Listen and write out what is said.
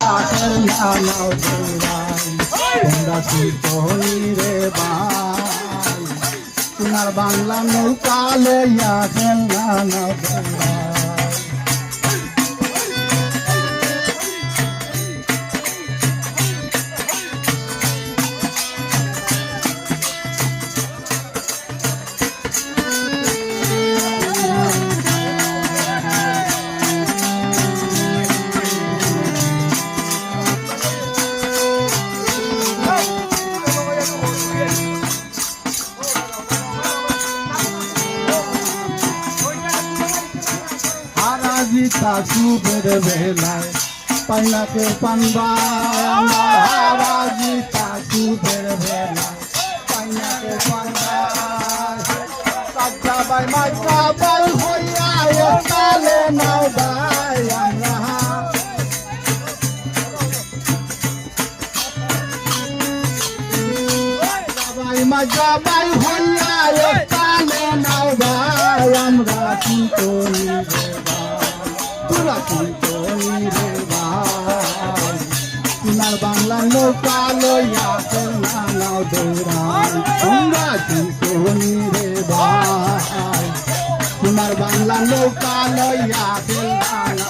নাও দৌড়াই তোমরা শিল্পী রে ভাই তোমার বাংলা নৌকা লইয়া খেলনা নাও দৌড়াই জিতা সুবের বেলায় পাইনাকে পানবা জিতা সুবের বেলায় পাইনাকে পানবা কাজাবাই মাজাবাই হইয়া কালে নাও ভাই আমরা মাজাবাই হইয়া কালে নাও ভাই আমরা কি করি তোমার বাংলা নৌকা লইয়া খেলনা নাও দৌড়াই তোমরা চিন্তনি রে ভাই তোমার বাংলা নৌকা লইয়া খেলনা